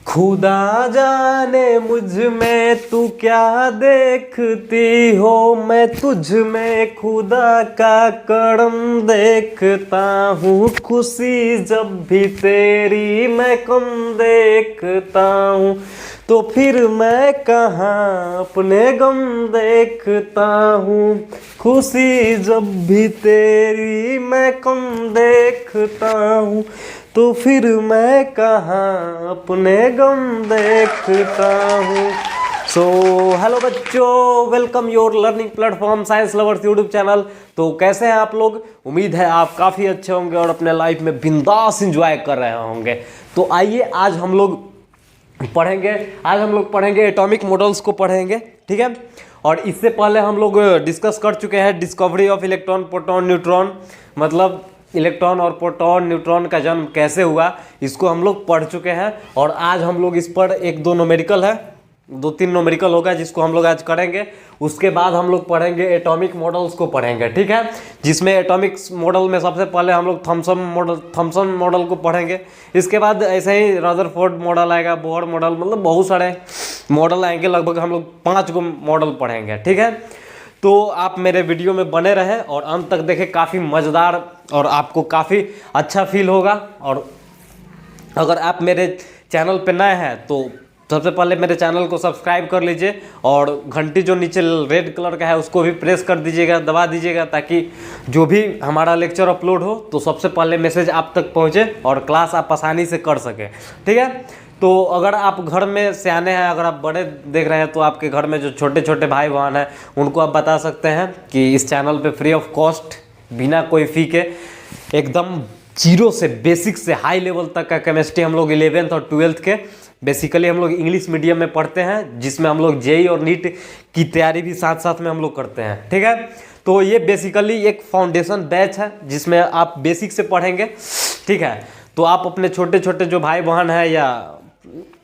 खुदा जाने मुझ में तू क्या देखती हो, मैं तुझ में खुदा का करम देखता हूँ। खुशी जब भी तेरी मैं कम देखता हूँ, तो फिर मैं कहाँ अपने गम देखता हूँ। खुशी जब भी तेरी मैं कम देखता हूँ, तो फिर मैं कहाँ अपने गम देखता हूँ। सो हेलो बच्चों, welcome your learning platform science lovers YouTube channel. तो कैसे हैं आप लोग? उम्मीद है आप काफ़ी अच्छे होंगे और अपने लाइफ में बिंदास एंजॉय कर रहे होंगे। तो आइए आज हम लोग पढ़ेंगे एटॉमिक मॉडल्स को पढ़ेंगे, ठीक है। और इससे पहले हम लोग डिस्कस कर चुके हैं discovery of electron, proton, neutron, मतलब इलेक्ट्रॉन और प्रोटॉन न्यूट्रॉन का जन्म कैसे हुआ, इसको हम लोग पढ़ चुके हैं। और आज हम लोग इस पर एक दो न्यूमेरिकल है, 2-3 न्यूमेरिकल होगा जिसको हम लोग आज करेंगे। उसके बाद हम लोग पढ़ेंगे एटॉमिक मॉडल्स को पढ़ेंगे, ठीक है। जिसमें एटॉमिक मॉडल में सबसे पहले हम लोग थॉमसन मॉडल को पढ़ेंगे। इसके बाद ऐसे ही रदरफोर्ड मॉडल आएगा, बोहर मॉडल, मतलब बहुत सारे मॉडल आएंगे। लगभग हम लोग 5 गो मॉडल पढ़ेंगे, ठीक है। तो आप मेरे वीडियो में बने रहें और अंत तक देखें, काफ़ी मज़ेदार और आपको काफ़ी अच्छा फील होगा। और अगर आप मेरे चैनल पे नए हैं तो सबसे पहले मेरे चैनल को सब्सक्राइब कर लीजिए और घंटी जो नीचे रेड कलर का है उसको भी प्रेस कर दीजिएगा, दबा दीजिएगा, ताकि जो भी हमारा लेक्चर अपलोड हो तो सबसे पहले मैसेज आप तक पहुंचे और क्लास आप आसानी से कर सकें, ठीक है। तो अगर आप घर में सियाने हैं, अगर आप बड़े देख रहे हैं, तो आपके घर में जो छोटे छोटे भाई बहन हैं उनको आप बता सकते हैं कि इस चैनल पे फ्री ऑफ कॉस्ट, बिना कोई फ़ी के, एकदम जीरो से बेसिक से हाई लेवल तक का केमिस्ट्री हम लोग 11th और 12th के, बेसिकली हम लोग इंग्लिश मीडियम में पढ़ते हैं, जिसमें हम लोग जेई और नीट की तैयारी भी साथ साथ में हम लोग करते हैं, ठीक है। तो ये बेसिकली एक फाउंडेशन बैच है जिसमें आप बेसिक से पढ़ेंगे, ठीक है। तो आप अपने छोटे छोटे जो भाई बहन हैं या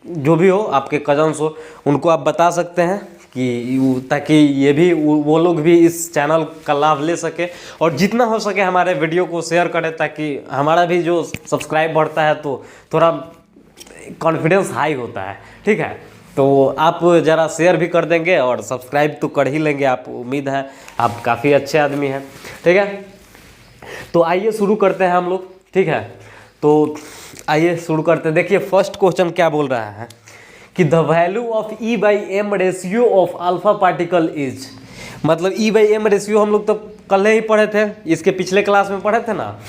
जो भी हो, आपके कजन्स हो, उनको आप बता सकते हैं कि ताकि ये भी वो लोग भी इस चैनल का लाभ ले सके। और जितना हो सके हमारे वीडियो को शेयर करें, ताकि हमारा भी जो सब्सक्राइब बढ़ता है तो थोड़ा कॉन्फिडेंस हाई होता है, ठीक है। तो आप ज़रा शेयर भी कर देंगे और सब्सक्राइब तो कर ही लेंगे आप, उम्मीद है आप काफ़ी अच्छे आदमी हैं, ठीक है। तो आइए शुरू करते हैं हम लोग, ठीक है। तो आइए शुरू करते हैं। देखिए फर्स्ट क्वेश्चन क्या बोल रहा है कि the value of E/m ratio of alpha particle is, मतलब E/m रेशियो हम लोग तो कल ही पढ़े थे, इसके पिछले क्लास में पढ़े थे ना।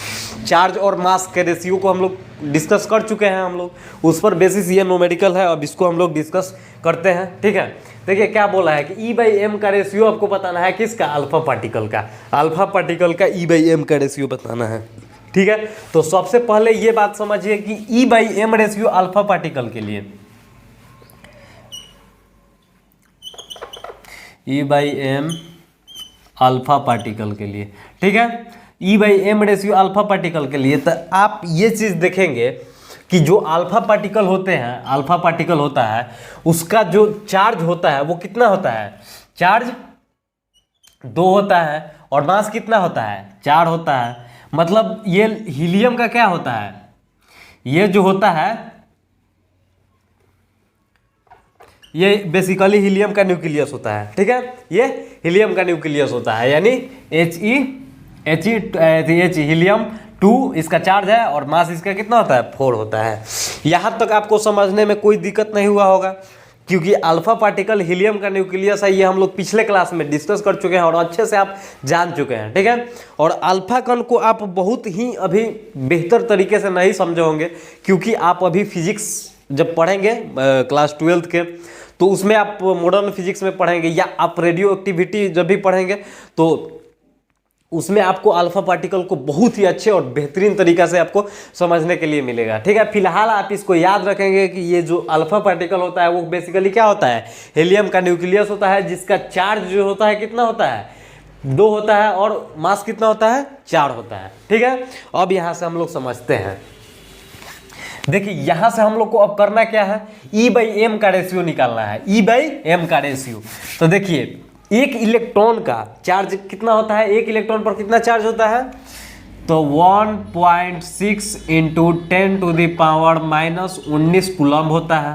चार्ज और मास के रेशियो को हम लोग डिस्कस कर चुके हैं हम लोग, उस पर बेसिस ये न्यूमेरिकल है। अब इसको हम लोग डिस्कस करते हैं, ठीक है। देखिए क्या बोला है कि E/m का रेशियो आपको बताना है, किसका? अल्फा पार्टिकल का। अल्फा पार्टिकल का E/m का रेशियो बताना है, ठीक है। तो सबसे पहले ये बात समझिए कि E/m रेशियो अल्फा पार्टिकल के लिए, E/m अल्फा पार्टिकल के लिए, ठीक है। E/m रेशियो अल्फा पार्टिकल के लिए, तो आप ये चीज़ देखेंगे कि जो अल्फा पार्टिकल होते हैं, अल्फा पार्टिकल होता है, उसका जो चार्ज होता है वो कितना होता है? चार्ज 2 होता है और मास कितना होता है? 4 होता है। मतलब ये हीलियम का क्या होता है? ये जो होता है ये बेसिकली हीलियम का न्यूक्लियस होता है, ठीक है। ये हीलियम का न्यूक्लियस होता है, यानी He हीलियम 2 इसका चार्ज है और मास इसका कितना होता है? 4 होता है। यहाँ तक आपको समझने में कोई दिक्कत नहीं हुआ होगा, क्योंकि अल्फा पार्टिकल हीलियम का न्यूक्लियस है। ये हम लोग पिछले क्लास में डिस्कस कर चुके हैं और अच्छे से आप जान चुके हैं, ठीक है। और अल्फा कण को आप बहुत ही अभी बेहतर तरीके से नहीं समझे होंगे, क्योंकि आप अभी फिजिक्स जब पढ़ेंगे क्लास 12th के, तो उसमें आप मॉडर्न फिजिक्स में पढ़ेंगे, या आप रेडियो एक्टिविटी जब भी पढ़ेंगे तो उसमें आपको अल्फा पार्टिकल को बहुत ही अच्छे और बेहतरीन तरीक़ा से आपको समझने के लिए मिलेगा, ठीक है। फिलहाल आप इसको याद रखेंगे कि ये जो अल्फा पार्टिकल होता है वो बेसिकली क्या होता है? हीलियम का न्यूक्लियस होता है, जिसका चार्ज जो होता है कितना होता है? 2 होता है और मास कितना होता है? 4 होता है, ठीक है। अब यहाँ से हम लोग समझते हैं। देखिए यहाँ से हम लोग को अब करना क्या है? E/m का रेशियो निकालना है, E/m का रेशियो। तो देखिए एक इलेक्ट्रॉन का चार्ज कितना होता है? एक इलेक्ट्रॉन पर कितना चार्ज होता है? तो 1.6 × 10⁻⁻⁻19 कूलम्ब होता है,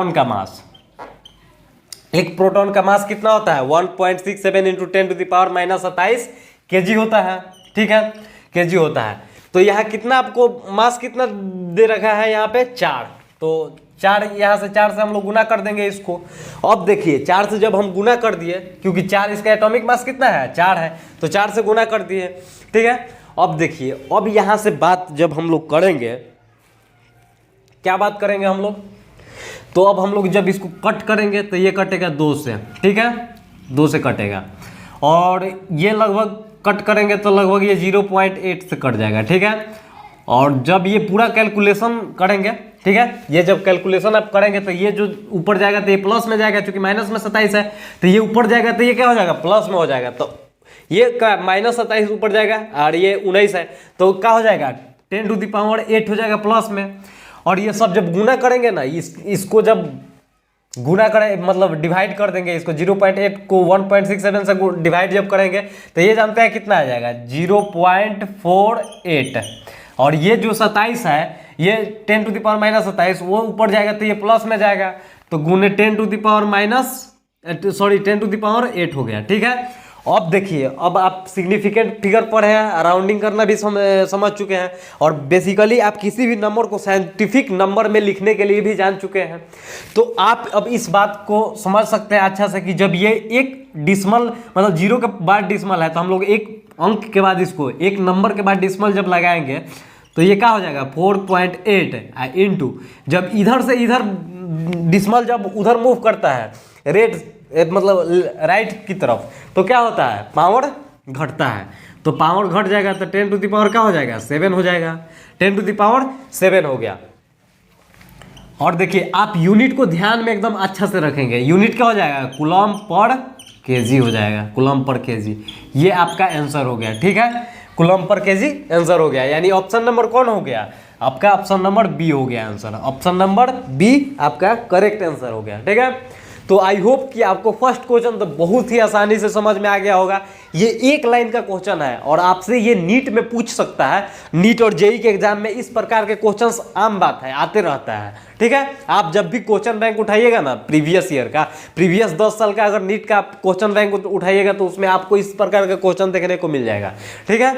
प्रोटॉन का मास, एक प्रोटॉन का मास कितना होता है 1.67 इंटू 10⁻⁻27 kg होता है, ठीक है, kg होता है। तो यहाँ कितना आपको मास कितना दे रखा है यहाँ पे 4, तो 4 यहाँ से 4 से हम लोग गुना कर देंगे इसको। अब देखिए 4 से जब हम गुना कर दिए, क्योंकि 4 इसका एटॉमिक मास कितना है 4 है, तो 4 से गुना कर दिए, ठीक है। अब देखिए अब यहाँ से बात जब हम लोग करेंगे, क्या बात करेंगे हम लोग, तो अब हम लोग जब इसको कट करेंगे तो ये कटेगा 2 से, ठीक है, 2 से कटेगा, और ये लगभग कट करेंगे तो लगभग ये 0.8 से कट जाएगा, ठीक है। और जब ये पूरा कैलकुलेशन करेंगे, ठीक है, ये जब कैलकुलेशन आप करेंगे तो ये जो ऊपर जाएगा तो ये प्लस में जाएगा, क्योंकि माइनस में 27 है, तो ये ऊपर जाएगा तो ये क्या हो जाएगा प्लस में हो जाएगा, तो ये -27 ऊपर जाएगा और ये 19 है, तो क्या हो जाएगा 10⁸ हो जाएगा प्लस में। और ये सब जब गुना करेंगे ना, इसको जब गुना करें मतलब डिवाइड कर देंगे, इसको 0.8 को 1.67 से डिवाइड जब करेंगे तो ये जानते हैं कितना आ जाएगा 0.48, और ये जो 27 है ये 10⁻⁻27 वो ऊपर जाएगा तो ये प्लस में जाएगा, तो गुने 10⁻8 हो गया, ठीक है। अब देखिए अब आप सिग्निफिकेंट फिगर पढ़े हैं, राउंडिंग करना भी समझ चुके हैं, और बेसिकली आप किसी भी नंबर को साइंटिफिक नंबर में लिखने के लिए भी जान चुके हैं। तो आप अब इस बात को समझ सकते हैं अच्छा से कि जब ये एक डिसमल मतलब 0 के बाद डिसमल है, तो हम लोग एक अंक के बाद इसको एक नंबर के बाद डिसमल जब लगाएंगे तो ये क्या हो जाएगा 4.8 इंटू, जब इधर से इधर डिसमल जब उधर मूव करता है रेट मतलब राइट की तरफ, तो क्या होता है पावर घटता है, तो पावर घट जाएगा तो 10⁻ क्या हो जाएगा 7 हो जाएगा, 10⁻7 हो गया। और देखिए आप यूनिट को ध्यान में एकदम अच्छा से रखेंगे, यूनिट क्या हो जाएगा कूलम पर केजी हो जाएगा, कूलम पर केजी, ये आपका आंसर हो गया, ठीक है, कूलम पर केजी आंसर हो गया। यानी ऑप्शन नंबर कौन हो गया आपका, ऑप्शन नंबर बी हो गया आंसर, ऑप्शन नंबर बी आपका करेक्ट आंसर हो गया, ठीक है। तो आई होप कि आपको फर्स्ट क्वेश्चन तो बहुत ही आसानी से समझ में आ गया होगा। ये एक लाइन का क्वेश्चन है और आपसे ये नीट में पूछ सकता है, नीट और जेई के एग्जाम में इस प्रकार के क्वेश्चंस आम बात है, आते रहता है, ठीक है। आप जब भी क्वेश्चन बैंक उठाइएगा ना प्रीवियस ईयर का, प्रीवियस 10 साल का अगर नीट का क्वेश्चन बैंक उठाइएगा तो उसमें आपको इस प्रकार का क्वेश्चन देखने को मिल जाएगा, ठीक है।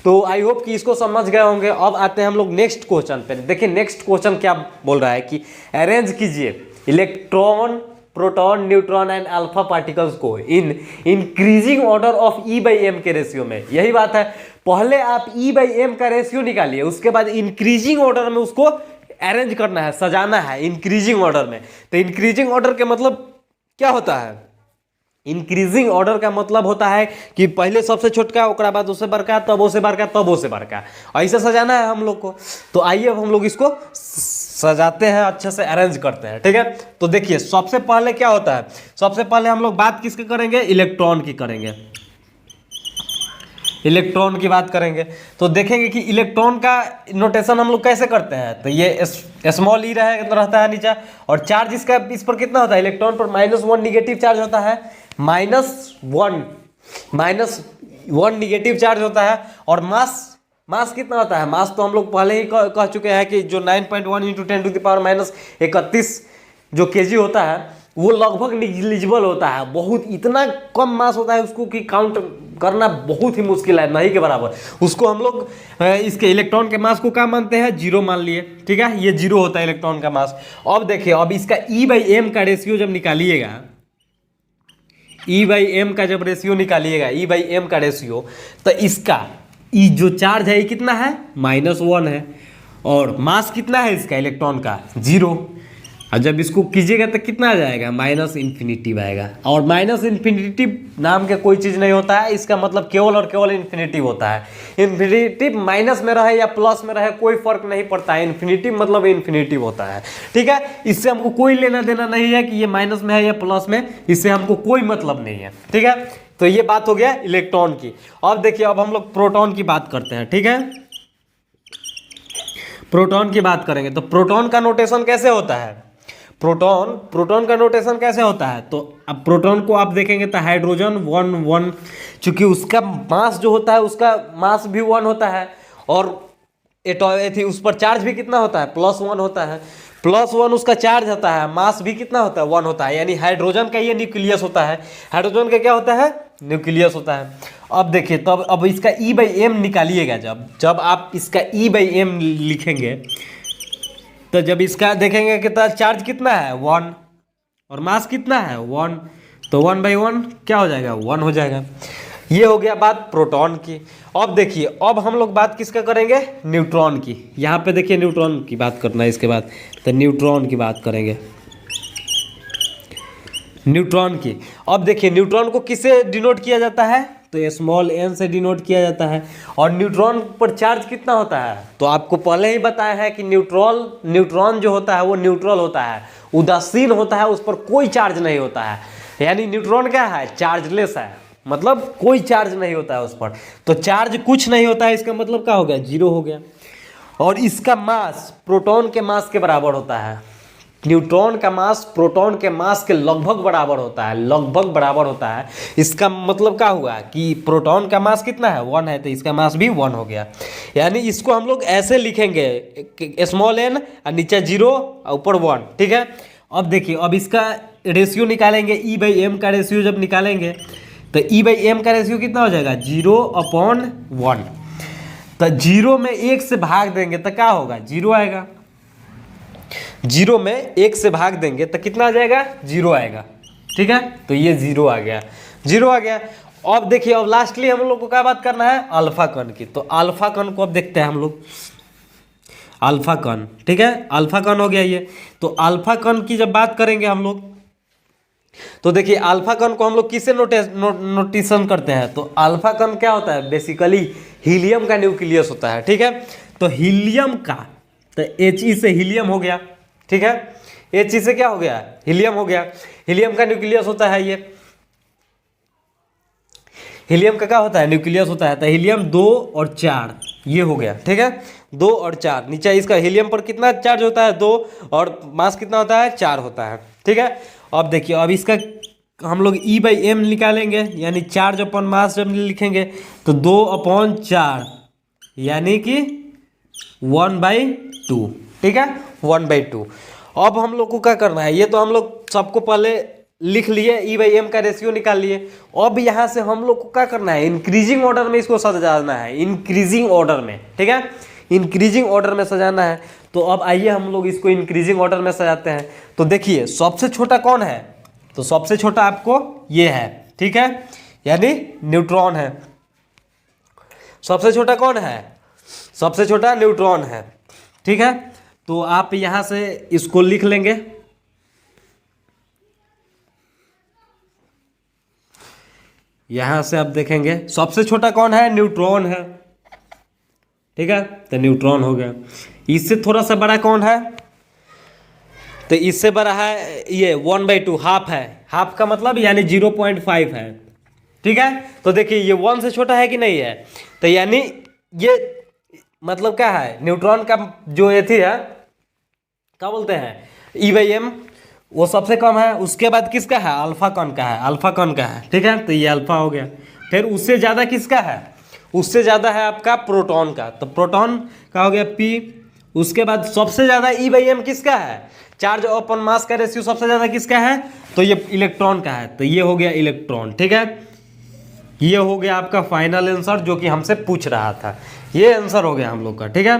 तो आई होप कि इसको समझ गए होंगे। अब आते हैं हम लोग नेक्स्ट क्वेश्चन पे। देखिए नेक्स्ट क्वेश्चन क्या बोल रहा है कि अरेंज कीजिए electron, proton, neutron and alpha particles को in increasing order of E/m के रेशियो में। यही बात है, पहले आप E/m का रेशियो निकालिए, उसके बाद इंक्रीजिंग ऑर्डर में उसको अरेंज करना है, सजाना है इंक्रीजिंग ऑर्डर में। तो इंक्रीजिंग ऑर्डर के मतलब क्या होता है, इंक्रीजिंग ऑर्डर का मतलब होता है कि पहले सबसे छोटका, ओकरा बाद उससे बड़का, तब उससे बड़का, तब उससे बड़का, ऐसे सजाना है हम लोग को। तो आइए अब हम लोग इसको सजाते हैं, अच्छे से अरेंज करते हैं, ठीक है। तो देखिए सबसे पहले क्या होता है, सबसे पहले हम लोग बात किसकी करेंगे, इलेक्ट्रॉन की करेंगे, इलेक्ट्रॉन की बात करेंगे। तो देखेंगे कि इलेक्ट्रॉन का नोटेशन हम लोग कैसे करते हैं। तो ये स्मॉल ई रहता है नीचे, और चार्ज इसका इस पर कितना होता है, इलेक्ट्रॉन पर -1 निगेटिव चार्ज होता है, -1 निगेटिव चार्ज होता है। और मास कितना होता है, मास तो हम लोग पहले ही कह चुके हैं कि जो 9.1 × 10⁻−31 जो केजी होता है वो लगभग निग्लिजिबल होता है, बहुत इतना कम मास होता है उसको कि काउंट करना बहुत ही मुश्किल है, नहीं के बराबर। उसको हम लोग इसके इलेक्ट्रॉन के मास को क्या मानते हैं, 0 मान लिए, ठीक है, ये 0 होता है इलेक्ट्रॉन का मास। अब देखिए अब इसका E/m का रेशियो जब निकालिएगा, E/m का जब रेशियो निकालिएगा, E/m का रेशियो, तो इसका ई जो चार्ज है ये कितना है, -1 है, और मास कितना है इसका इलेक्ट्रॉन का 0। और जब इसको कीजिएगा तो कितना आ जाएगा, माइनस इन्फिनिटिव आएगा। और माइनस इन्फिनिटिव नाम के कोई चीज़ नहीं होता है, इसका मतलब केवल और केवल इन्फिनिटिव होता है। इन्फिनिटिव माइनस में रहे या प्लस में रहे कोई फर्क नहीं पड़ता है, इन्फिनिटिव मतलब इन्फिनिटिव होता है। ठीक है, इससे हमको कोई लेना देना नहीं है कि ये माइनस में है या प्लस में, इससे हमको कोई मतलब नहीं है। ठीक है, तो ये बात हो गया इलेक्ट्रॉन की। अब देखिए, अब हम लोग प्रोटॉन की बात करते हैं। ठीक है, प्रोटॉन की बात करेंगे तो प्रोटॉन का नोटेशन कैसे होता है, प्रोटॉन का नोटेशन कैसे होता है। तो अब प्रोटॉन को आप देखेंगे तो हाइड्रोजन 1 1, चूंकि उसका मास जो होता है उसका मास भी 1 होता है, और उस पर चार्ज भी कितना होता है, +1 होता है। +1 उसका चार्ज होता है, मास भी कितना होता है, 1 होता है। यानी हाइड्रोजन का ये न्यूक्लियस होता है, हाइड्रोजन का क्या होता है, न्यूक्लियस होता है। अब देखिए, तब अब इसका E/m निकालिएगा। जब आप इसका E/m लिखेंगे तो जब इसका देखेंगे कितना चार्ज कितना है, 1, और मास कितना है, 1, तो 1/1 क्या हो जाएगा, 1 हो जाएगा। ये हो गया बात प्रोटॉन की। अब देखिए, अब हम लोग बात किसका करेंगे, न्यूट्रॉन की। यहाँ पे देखिए न्यूट्रॉन की बात करना है, इसके बाद तो न्यूट्रॉन की बात करेंगे, न्यूट्रॉन की। अब देखिए, न्यूट्रॉन को किससे डिनोट किया जाता है, तो स्मॉल n से डिनोट किया जाता है। और न्यूट्रॉन पर चार्ज कितना होता है, तो आपको पहले ही बताया है कि न्यूट्रॉन जो होता है वो न्यूट्रल होता है, उदासीन होता है, उस पर कोई चार्ज नहीं होता है। यानी न्यूट्रॉन क्या है, चार्जलेस है, मतलब कोई चार्ज नहीं होता है उस पर। तो चार्ज कुछ नहीं होता है, इसका मतलब क्या हो गया, 0 हो गया। और इसका मास प्रोटॉन के मास के बराबर होता है। न्यूट्रॉन का मास प्रोटॉन के मास के लगभग बराबर होता है, लगभग बराबर होता है। इसका मतलब क्या हुआ कि प्रोटॉन का मास कितना है, 1 है, तो इसका मास भी 1 हो गया। यानी इसको हम लोग ऐसे लिखेंगे, स्मॉल n और नीचे 0 और ऊपर 1। ठीक है, अब देखिए, अब इसका रेशियो निकालेंगे, E/m का रेशियो जब निकालेंगे तो E/m का रेशियो कितना हो जाएगा, 0/1। तो 0 में 1 से भाग देंगे तो क्या होगा, 0 आएगा। 0 में 1 से भाग देंगे तो कितना आ जाएगा, 0 आएगा। ठीक है, तो ये 0 आ गया, 0 आ गया। अब देखिए, अब लास्टली हम लोग को क्या बात करना है, अल्फा कण की। तो अल्फा कण को अब देखते हैं हम लोग, अल्फा कण। ठीक है, अल्फा कण हो गया ये। तो अल्फा कण की जब बात करेंगे हम लोग, तो देखिए अल्फा कण को हम लोग किससे नोटेशन करते हैं, तो अल्फा कण क्या होता है, बेसिकली हीलियम का न्यूक्लियस होता है। ठीक है, तो हीलियम का, तो He से हीलियम हो गया। ठीक है, He से क्या हो गया, हीलियम हो गया। हीलियम का न्यूक्लियस होता है ये, हीलियम का क्या होता है, न्यूक्लियस होता है। तो हीलियम 2 और 4 ये हो गया। ठीक है, 2 और 4 नीचे इसका हीलियम पर कितना चार्ज होता है, 2, और मास कितना होता है, 4 होता है। ठीक है, अब देखिए, अब इसका हम लोग E/m निकालेंगे, यानी चार्ज अपन मास जब लिखेंगे तो 2/4 यानी कि 1/2। ठीक है, 1/2। अब हम लोग को क्या करना है, ये तो हम लोग सबको पहले लिख लिए, E/m का रेशियो निकाल लिए। अब यहाँ से हम लोग को क्या करना है, इंक्रीजिंग ऑर्डर में इसको सजाना है, इंक्रीजिंग ऑर्डर में। ठीक है, इंक्रीजिंग ऑर्डर में सजाना है। तो अब आइए हम लोग इसको इंक्रीजिंग ऑर्डर में सजाते हैं। तो देखिए, सबसे छोटा कौन है, तो सबसे छोटा आपको ये है। ठीक है, यानी न्यूट्रॉन है। सबसे छोटा कौन है, सबसे छोटा न्यूट्रॉन है। ठीक है, तो आप यहां से इसको लिख लेंगे, यहां से आप देखेंगे सबसे छोटा कौन है, न्यूट्रॉन है। ठीक है, तो न्यूट्रॉन हो गया। इससे थोड़ा सा बड़ा कौन है, तो इससे बड़ा है ये 1/2, हाफ है। हाफ का मतलब यानी 0.5 है। ठीक है, तो देखिए ये 1 से छोटा है कि नहीं है, तो यानी ये मतलब क्या है, न्यूट्रॉन का जो ये थी है, क्या बोलते हैं, E/m, वो सबसे कम है। उसके बाद किसका है, अल्फा कण का है, अल्फा कण का है। ठीक है, तो ये अल्फा हो गया। फिर उससे ज़्यादा किसका है, उससे ज़्यादा है आपका प्रोटॉन का, तो प्रोटॉन का हो गया P। उसके बाद सबसे ज़्यादा E/m किसका है, चार्ज अपन मास का रेशियो सबसे ज़्यादा किसका है, तो ये इलेक्ट्रॉन का है, तो ये हो गया इलेक्ट्रॉन। ठीक है, ये हो गया आपका फाइनल आंसर जो कि हमसे पूछ रहा था, ये आंसर हो गया हम लोग का। ठीक है,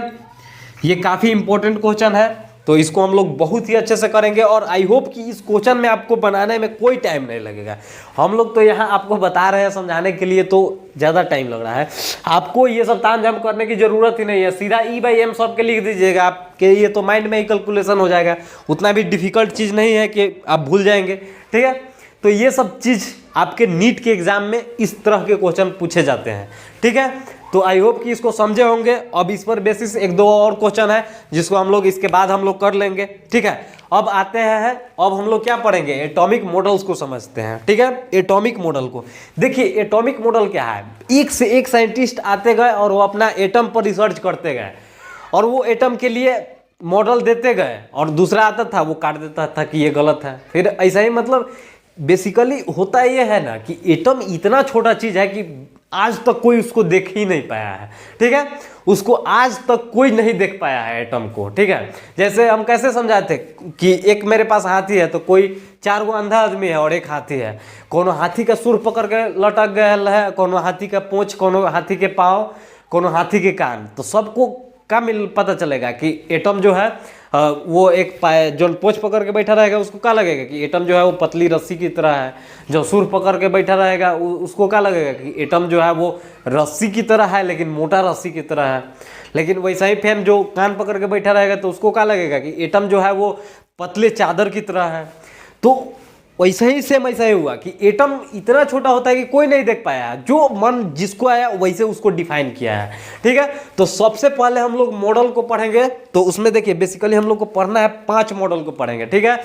ये काफ़ी इंपॉर्टेंट क्वेश्चन है तो इसको हम लोग बहुत ही अच्छे से करेंगे और आई होप कि इस क्वेश्चन में आपको बनाने में कोई टाइम नहीं लगेगा। हम लोग तो यहाँ आपको बता रहे हैं समझाने के लिए, तो ज़्यादा टाइम लग रहा है। आपको ये सब तामझाम करने की ज़रूरत ही नहीं है, सीधा E/m सब के लिख दीजिएगा, आपके ये तो माइंड में ही कैलकुलेशन हो जाएगा। उतना भी डिफिकल्ट चीज़ नहीं है कि आप भूल जाएंगे, ठीक है। तो ये सब चीज़ आपके नीट के एग्जाम में इस तरह के क्वेश्चन पूछे जाते हैं, ठीक है। तो आई होप कि इसको समझे होंगे। अब इस पर बेसिस एक दो और क्वेश्चन है जिसको हम लोग इसके बाद हम लोग कर लेंगे, ठीक है। अब आते हैं, अब हम लोग क्या पढ़ेंगे, एटॉमिक मॉडल्स को समझते हैं, ठीक है। एटॉमिक मॉडल को देखिए, एटॉमिक मॉडल क्या है, एक से एक साइंटिस्ट आते गए और वो अपना एटम पर रिसर्च करते गए और वो एटम के लिए मॉडल देते गए, और दूसरा आता था वो काट देता था कि ये गलत है। फिर ऐसा ही मतलब बेसिकली होता ये है ना कि एटम इतना छोटा चीज़ है कि आज तक कोई उसको देख ही नहीं पाया है, ठीक है। उसको आज तक कोई नहीं देख पाया है एटम को, ठीक है। जैसे हम कैसे समझाते कि एक मेरे पास हाथी है तो कोई 4 गो अंधा आदमी है और एक हाथी है, कोनो हाथी का सुर पकड़ के लटक गया है, कोनो हाथी का पूंछ, कोनो हाथी के पाँव, कोनो हाथी के कान, तो सबको क्या पता चलेगा कि एटम जो है वो एक जो पोंछ पकड़ के बैठा रहेगा उसको क्या लगेगा कि एटम जो है वो पतली रस्सी की तरह है। जो सुर पकड़ के बैठा रहेगा उसको क्या लगेगा कि एटम जो है वो रस्सी की तरह है लेकिन मोटा रस्सी की तरह है। लेकिन वैसा ही फैन जो कान पकड़ के बैठा रहेगा तो उसको क्या लगेगा कि एटम जो है वो पतले चादर की तरह है। तो वैसा ही सेम ऐसा ही हुआ कि एटम इतना छोटा होता है कि कोई नहीं देख पाया है, जो मन जिसको आया वैसे उसको डिफाइन किया है, ठीक है। तो सबसे पहले हम लोग मॉडल को पढ़ेंगे, तो उसमें देखिए बेसिकली हम लोग को पढ़ना है 5 मॉडल को पढ़ेंगे, ठीक है।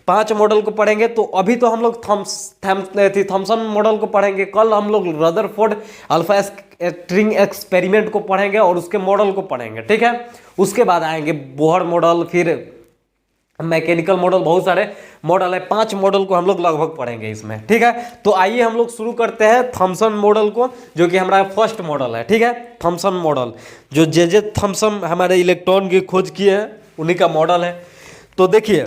5 मॉडल को पढ़ेंगे। तो अभी तो हम लोग थॉमसन मॉडल को पढ़ेंगे, कल हम लोग रदरफोर्ड अल्फा स्ट्रिंग एक्सपेरिमेंट को पढ़ेंगे और उसके मॉडल को पढ़ेंगे, ठीक है। उसके बाद आएंगे बोहर मॉडल, फिर मैकेनिकल मॉडल, बहुत सारे मॉडल है। 5 मॉडल को हम लोग लगभग पढ़ेंगे इसमें, ठीक है। तो आइए हम लोग शुरू करते हैं थॉमसन मॉडल को, जो कि हमारा फर्स्ट मॉडल है, ठीक है। थॉमसन मॉडल जो जे थॉमसन हमारे इलेक्ट्रॉन की खोज किए हैं उन्हीं का मॉडल है। तो देखिए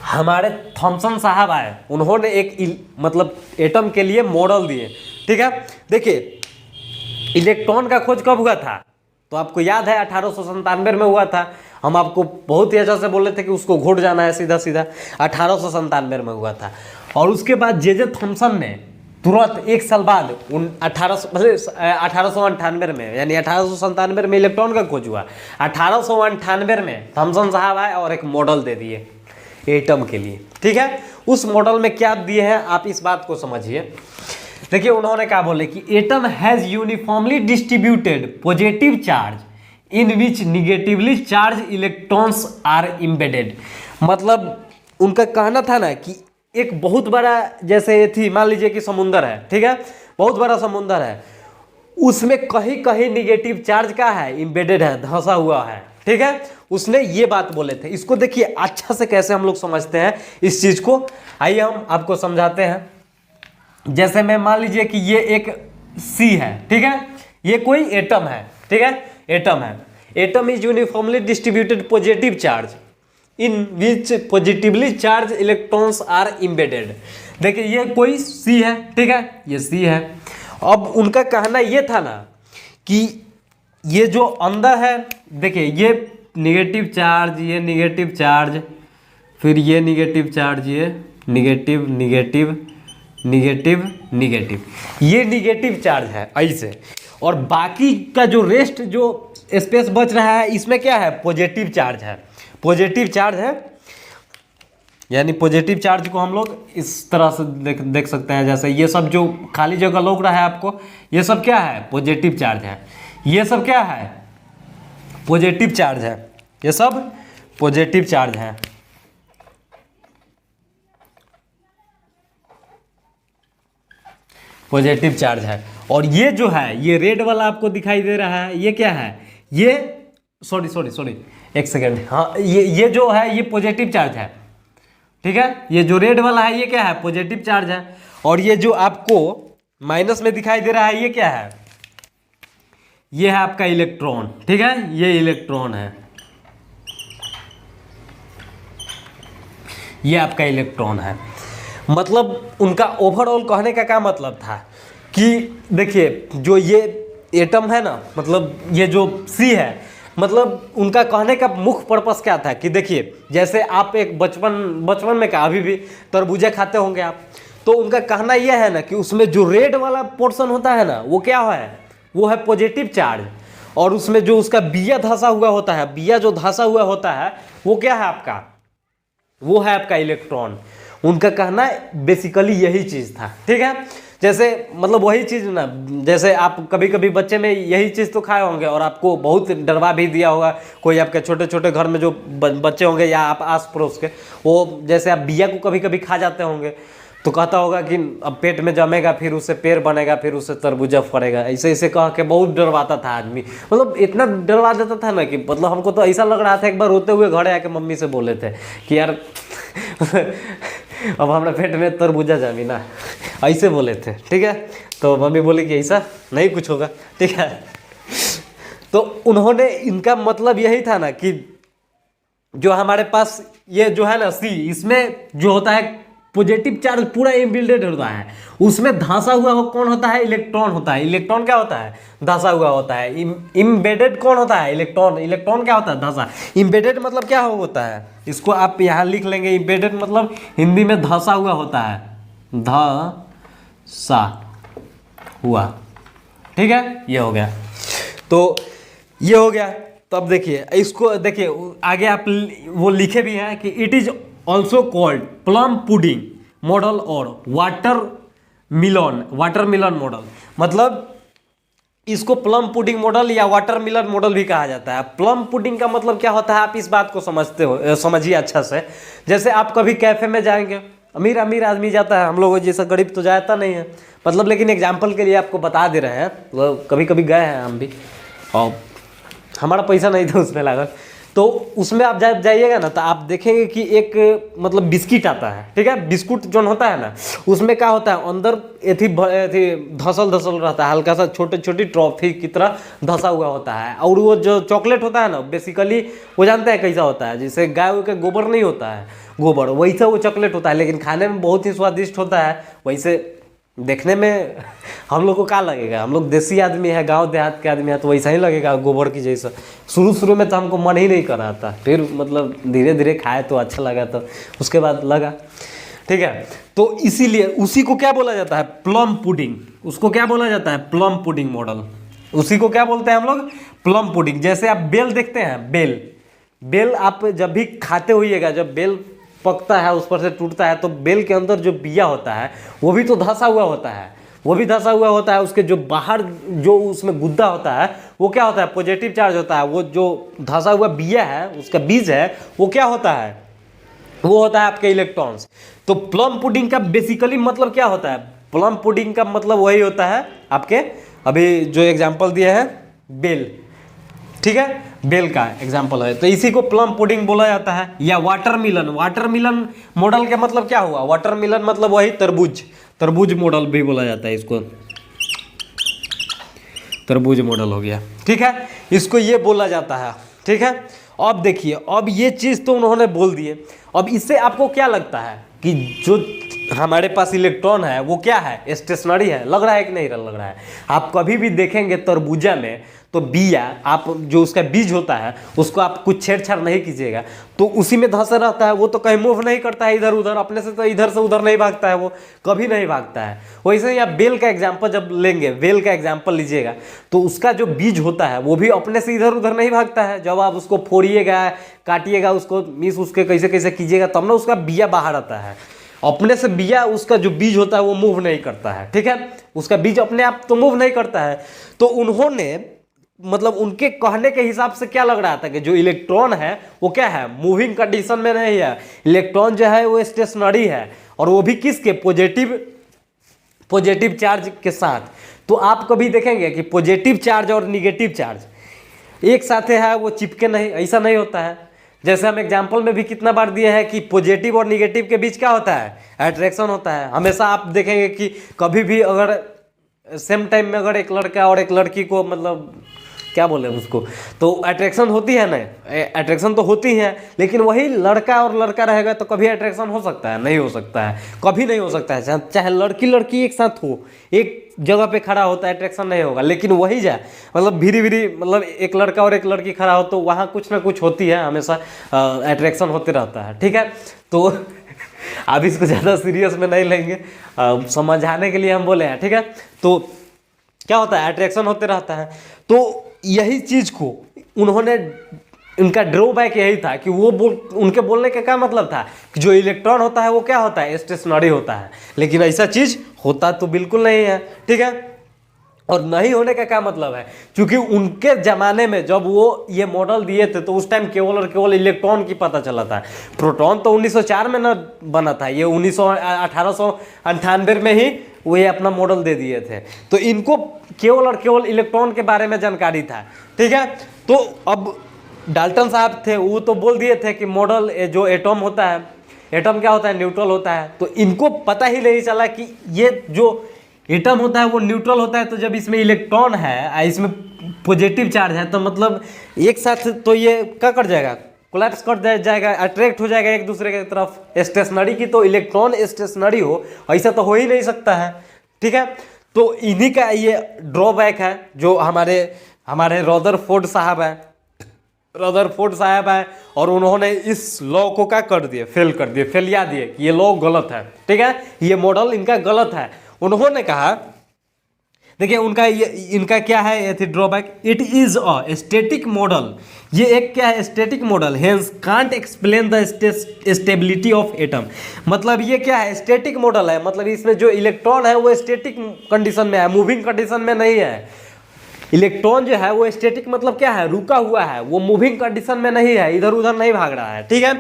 हमारे थॉमसन साहब आए, उन्होंने एक मतलब एटम के लिए मॉडल दिए, ठीक है। देखिए इलेक्ट्रॉन का खोज कब हुआ था, तो आपको याद है 1897 में हुआ था। हम आपको बहुत ही अच्छा से बोले थे कि उसको घोट जाना है सीधा सीधा, 1897 में हुआ था। और उसके बाद जे थॉमसन ने तुरंत 1 साल बाद 1898 में, यानी 1897 में इलेक्ट्रॉन का खोज हुआ, 1898 में थॉमसन साहब आए और एक मॉडल दे दिए एटम के लिए, ठीक है। उस मॉडल में क्या दिए हैं आप इस बात को समझिए। देखिए उन्होंने क्या बोले कि atom has uniformly distributed positive charge in which negatively charge electrons are embedded. मतलब उनका कहना था ना कि एक बहुत बड़ा जैसे ये थी, मान लीजिए कि समुंदर है, ठीक है, बहुत बड़ा समुंदर है, उसमें कहीं कहीं निगेटिव चार्ज का है, एम्बेडेड है, धंसा हुआ है, ठीक है। उसने ये बात बोले थे। इसको देखिए अच्छा से कैसे हम लोग समझते हैं इस चीज को, आइए हम आपको समझाते हैं। जैसे मैं मान लीजिए कि ये एक सी है, ठीक है, ये कोई एटम है, ठीक है, एटम है। Atom is uniformly distributed positive charge in which positively charge electrons are embedded. देखिए ये कोई सी है, ठीक है, ये सी है। अब उनका कहना ये था ना कि ये जो अंदर है, देखिए ये निगेटिव चार्ज, ये निगेटिव चार्ज, फिर ये निगेटिव चार्ज, ये निगेटिव निगेटिव निगेटिव निगेटिव, ये निगेटिव चार्ज है ऐसे। और बाकी का जो रेस्ट जो स्पेस बच रहा है इसमें क्या है, पॉजिटिव चार्ज है, पॉजिटिव चार्ज है। यानी पॉजिटिव चार्ज को हम लोग इस तरह से देख सकते हैं, जैसे ये सब जो खाली जगह लग रहा है आपको, ये सब क्या है, पॉजिटिव चार्ज है। ये सब क्या है, पॉजिटिव चार्ज है, ये सब पॉजिटिव चार्ज है। पॉजिटिव चार्ज है। और ये जो है, ये रेड वाला आपको दिखाई दे रहा है, ये क्या है, ये सॉरी एक सेकेंड, हाँ ये जो है ये पॉजिटिव चार्ज है, ठीक है। ये जो रेड वाला है ये क्या है, पॉजिटिव चार्ज है। और ये जो आपको माइनस में दिखाई दे रहा है ये क्या है, ये है आपका इलेक्ट्रॉन, ठीक है, ये इलेक्ट्रॉन है, ये आपका इलेक्ट्रॉन है। मतलब उनका ओवरऑल कहने का क्या मतलब था कि देखिए जो ये एटम है ना, मतलब ये जो सी है, मतलब उनका कहने का मुख्य पर्पस क्या था कि देखिए, जैसे आप एक बचपन में क्या अभी भी तरबूजा खाते होंगे आप, तो उनका कहना यह है ना कि उसमें जो रेड वाला पोर्शन होता है ना, वो क्या है, वो है पॉजिटिव चार्ज, और उसमें जो उसका बिया धंसा हुआ होता है, बिया जो धंसा हुआ होता है, वो क्या है आपका, वो है आपका इलेक्ट्रॉन। उनका कहना बेसिकली यही चीज़ था, ठीक है। जैसे मतलब वही चीज़ ना, जैसे आप कभी कभी बच्चे में यही चीज़ तो खाए होंगे और आपको बहुत डरवा भी दिया होगा कोई आपके छोटे छोटे घर में जो बच्चे होंगे या आप आस पड़ोस के, वो जैसे आप बिया को कभी कभी खा जाते होंगे तो कहता होगा कि अब पेट में जमेगा, फिर उससे पेड़ बनेगा, फिर उससे तरबूजा फड़ेगा, ऐसे ऐसे कह के बहुत डरवाता था आदमी। मतलब इतना डरवा देता था ना कि मतलब हमको तो ऐसा लग रहा था, एक बार रोते हुए घर आके मम्मी से बोले थे कि यार अब हमारे पेट में तरबूजा जमी ना, ऐसे बोले थे, ठीक है। तो मम्मी बोली कि ऐसा नहीं कुछ होगा, ठीक है। तो उन्होंने, इनका मतलब यही था ना कि जो हमारे पास ये जो है ना सी, इसमें जो होता है पॉजिटिव चार्ज पूरा इम्बिल्डेड होता है, उसमें धंसा हुआ कौन होता है, इलेक्ट्रॉन होता है। इलेक्ट्रॉन क्या होता है, धंसा हुआ होता है। इम्बेडेड कौन होता है, इलेक्ट्रॉन। इलेक्ट्रॉन क्या होता है, धंसा। इम्बेडेड मतलब क्या होता है, इसको आप यहाँ लिख लेंगे, इम्बेडेड मतलब हिंदी में धंसा हुआ होता है, धंसा हुआ, ठीक है। ये हो गया, तो ये हो गया। तो अब देखिए इसको, देखिए आगे आप वो लिखे भी हैं कि it is also called plum pudding model और वाटर मिलन मॉडल। मतलब इसको प्लम पुडिंग मॉडल या वाटर मिलन मॉडल भी कहा जाता है। प्लम पुडिंग का मतलब क्या होता है, आप इस बात को समझिए अच्छा से। जैसे आप कभी कैफे में जाएंगे, अमीर अमीर आदमी जाता है, हम लोग जैसा गरीब तो जाता नहीं है, मतलब लेकिन एग्जाम्पल के लिए आपको बता दे रहे हैं, तो कभी कभी गए हैं हम भी, और हमारा पैसा नहीं था उसमें लागत। तो उसमें आप जब जाइएगा ना, तो आप देखेंगे कि एक मतलब बिस्किट आता है, ठीक है। बिस्कुट जो होता है ना, उसमें क्या होता है, अंदर एथी धसल रहता है, हल्का सा छोटे छोटी ट्रॉफी की तरह धसा हुआ होता है। और वो जो चॉकलेट होता है ना, बेसिकली वो जानते हैं कैसा होता है, जैसे गाय के गोबर नहीं होता है, गोबर वैसा वो चॉकलेट होता है, लेकिन खाने में बहुत ही स्वादिष्ट होता है। वैसे देखने में हम लोग को क्या लगेगा, हम लोग देसी आदमी है, गांव देहात के आदमी है, तो वैसा ही लगेगा गोबर की जैसा। शुरू में तो हमको मन ही नहीं कर रहा था, फिर मतलब धीरे धीरे खाए तो अच्छा लगा, तो उसके बाद लगा, ठीक है। तो इसीलिए उसी को क्या बोला जाता है, प्लम पुडिंग। उसको क्या बोला जाता है, प्लम पुडिंग मॉडल। उसी को क्या बोलते हैं हम लोग, प्लम पुडिंग। जैसे आप बेल देखते हैं, बेल आप जब भी खाते होइएगा, जब बेल पकता है, उस पर से टूटता है, तो बेल के अंदर जो बिया होता है वो भी तो धंसा हुआ होता है, वो भी धंसा हुआ होता है। उसके जो बाहर जो उसमें गुद्दा होता है, वो क्या होता है, पॉजिटिव चार्ज होता है। वो जो धंसा हुआ बिया है, उसका बीज है, वो क्या होता है, वो होता है आपके इलेक्ट्रॉन्स। तो प्लम पुडिंग का बेसिकली मतलब क्या होता है, प्लम पुडिंग का मतलब वही होता है आपके अभी जो एग्जाम्पल दिए हैं, बेल, ठीक है, बेल का एग्जाम्पल है, तो इसी को प्लम पुडिंग बोला जाता है। या वाटर मिलन मॉडल का मतलब क्या हुआ, वाटर मिलन मतलब वही तरबूज मॉडल भी बोला जाता है, इसको तरबूज मॉडल हो गया, ठीक है। इसको ये बोला जाता है, ठीक है। अब देखिए, अब ये चीज़ तो उन्होंने बोल दिए। अब इससे आपको क्या लगता है कि जो हमारे पास इलेक्ट्रॉन है वो क्या है, स्टेशनरी है, लग रहा है कि नहीं लग रहा है। आप कभी भी देखेंगे तरबूजा में, तो बिया, आप जो उसका बीज होता है उसको आप कुछ छेड़छाड़ नहीं कीजिएगा तो उसी में धंसा रहता है, वो तो कहीं मूव नहीं करता है इधर उधर, अपने से तो इधर से उधर नहीं भागता है, वो कभी नहीं भागता है। वैसे ही आप बेल का एग्जाम्पल जब लेंगे, बेल का एग्जाम्पल लीजिएगा, तो उसका जो बीज होता है वो भी अपने से इधर उधर नहीं भागता है। जब आप उसको फोड़िएगा, काटिएगा, उसको मिस उसके कैसे कैसे कीजिएगा, तब ना उसका बिया बाहर आता है। अपने से बिया, उसका जो बीज होता है वो मूव नहीं करता है, ठीक है। उसका बीज अपने आप तो मूव नहीं करता है। तो उन्होंने मतलब उनके कहने के हिसाब से क्या लग रहा था कि जो इलेक्ट्रॉन है वो क्या है, मूविंग कंडीशन में नहीं है। इलेक्ट्रॉन जो है वो स्टेशनरी है, और वो भी किसके, पॉजिटिव चार्ज के साथ। तो आप कभी देखेंगे कि पॉजिटिव चार्ज और निगेटिव चार्ज एक साथ है, वो चिपके नहीं, ऐसा नहीं होता है। जैसे हम एग्जाम्पल में भी कितना बार दिए हैं कि पॉजिटिव और निगेटिव के बीच क्या होता है, अट्रैक्शन होता है। हमेशा आप देखेंगे कि कभी भी अगर सेम टाइम में अगर एक लड़का और एक लड़की को मतलब क्या बोले उसको, तो अट्रैक्शन होती है ना, अट्रैक्शन तो होती है, लेकिन वही लड़का और लड़का रहेगा तो कभी अट्रैक्शन हो सकता है? नहीं हो सकता है, कभी नहीं हो सकता है। चाहे लड़की लड़की एक साथ हो, एक जगह पे खड़ा होता है, अट्रैक्शन नहीं होगा। लेकिन वही जाए मतलब भीरी भीरी, मतलब एक लड़का और एक लड़की खड़ा हो तो वहाँ कुछ ना कुछ होती है, हमेशा अट्रैक्शन होते रहता है, ठीक है। तो अब इसको ज़्यादा सीरियस में नहीं लेंगे, समझाने के लिए हम बोले हैं, ठीक है। तो क्या होता है, अट्रैक्शन होते रहता है। तो यही चीज़ को उन्होंने, उनका ड्रॉबैक यही था कि वो उनके बोलने का क्या मतलब था कि जो इलेक्ट्रॉन होता है वो क्या होता है, स्टेशनरी होता है। लेकिन ऐसा चीज़ होता तो बिल्कुल नहीं है, ठीक है। और नहीं होने का क्या मतलब है, क्योंकि उनके ज़माने में जब वो ये मॉडल दिए थे तो उस टाइम केवल और केवल इलेक्ट्रॉन की पता चला था। प्रोटॉन तो 1904 में ना बना था, ये 1898 में ही वो ये अपना मॉडल दे दिए थे। तो इनको केवल और केवल इलेक्ट्रॉन के बारे में जानकारी था, ठीक है। तो अब डाल्टन साहब थे, वो तो बोल दिए थे कि मॉडल जो एटॉम होता है, एटम क्या होता है, न्यूट्रल होता है। तो इनको पता ही नहीं चला कि ये जो एटम होता है वो न्यूट्रल होता है। तो जब इसमें इलेक्ट्रॉन है, इसमें पॉजिटिव चार्ज है, तो मतलब एक साथ तो ये क्या कर जाएगा, कोलैप्स कर जाएगा, अट्रैक्ट हो जाएगा एक दूसरे की तरफ। स्टेशनरी की तो इलेक्ट्रॉन स्टेशनरी हो, ऐसा तो हो ही नहीं सकता है, ठीक है। तो इन्हीं का ये ड्रॉबैक है जो हमारे रदरफोर्ड साहब हैं, रदरफोर्ड साहब हैं, और उन्होंने इस लॉ को क्या कर दिए, फेलिया दिए कि ये लॉ गलत है, ठीक है, ये मॉडल इनका गलत है। उन्होंने कहा, देखिए इनका क्या है, ये थी drawback, it is a static model. ये एक क्या है, static model, hence can't explain the stability of atom. मतलब ये क्या है, स्टैटिक मॉडल है, मतलब इसमें जो इलेक्ट्रॉन है वो स्टैटिक कंडीशन में है, मूविंग कंडीशन में नहीं है। इलेक्ट्रॉन जो है वो स्टैटिक मतलब क्या है, रुका हुआ है, वो मूविंग कंडीशन में नहीं है, इधर उधर नहीं भाग रहा है, ठीक है।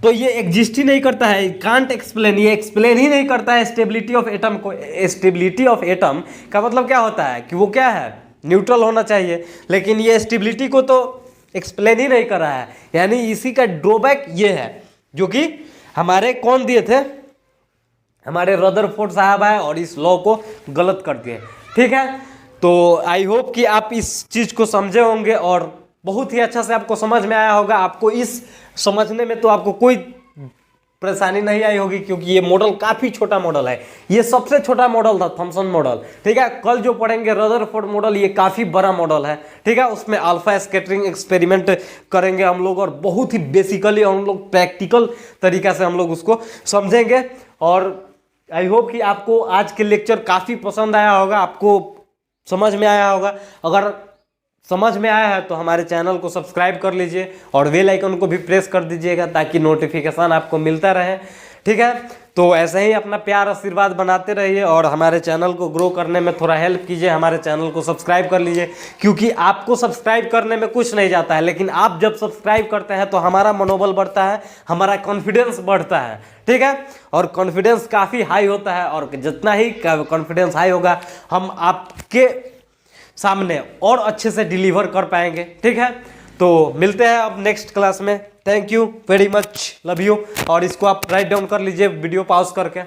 तो ये एग्जिस्ट ही नहीं करता है, कांट एक्सप्लेन, ये एक्सप्लेन ही नहीं करता है स्टेबिलिटी ऑफ एटम को। स्टेबिलिटी ऑफ एटम का मतलब क्या होता है कि वो क्या है, न्यूट्रल होना चाहिए, लेकिन ये स्टेबिलिटी को तो एक्सप्लेन ही नहीं कर रहा है। यानी इसी का ड्रॉबैक ये है, जो कि हमारे कौन दिए थे, हमारे रदरफोर्ड साहब आए और इस लॉ को गलत कर दिए, ठीक है। तो आई होप कि आप इस चीज़ को समझे होंगे और बहुत ही अच्छा से आपको समझ में आया होगा। आपको इस समझने में तो आपको कोई परेशानी नहीं आई होगी, क्योंकि ये मॉडल काफ़ी छोटा मॉडल है, ये सबसे छोटा मॉडल था थॉमसन मॉडल, ठीक है। कल जो पढ़ेंगे रदरफोर्ड मॉडल, ये काफ़ी बड़ा मॉडल है, ठीक है। उसमें अल्फा स्कैटरिंग एक्सपेरिमेंट करेंगे हम लोग, और बहुत ही बेसिकली हम लोग प्रैक्टिकल तरीका से हम लोग उसको समझेंगे। और आई होप कि आपको आज के लेक्चर काफ़ी पसंद आया होगा, आपको समझ में आया होगा। अगर समझ में आया है तो हमारे चैनल को सब्सक्राइब कर लीजिए और बेल आइकन को भी प्रेस कर दीजिएगा, ताकि नोटिफिकेशन आपको मिलता रहे, ठीक है। तो ऐसे ही अपना प्यार आशीर्वाद बनाते रहिए और हमारे चैनल को ग्रो करने में थोड़ा हेल्प कीजिए, हमारे चैनल को सब्सक्राइब कर लीजिए, क्योंकि आपको सब्सक्राइब करने में कुछ नहीं जाता है, लेकिन आप जब सब्सक्राइब करते हैं तो हमारा मनोबल बढ़ता है, हमारा कॉन्फिडेंस बढ़ता है, ठीक है। और कॉन्फिडेंस काफ़ी हाई होता है, और जितना ही कॉन्फिडेंस हाई होगा हम आपके सामने और अच्छे से डिलीवर कर पाएंगे, ठीक है। तो मिलते हैं अब नेक्स्ट क्लास में। Thank you very much, love you. और इसको आप राइट डाउन कर लीजिए वीडियो पॉज करके।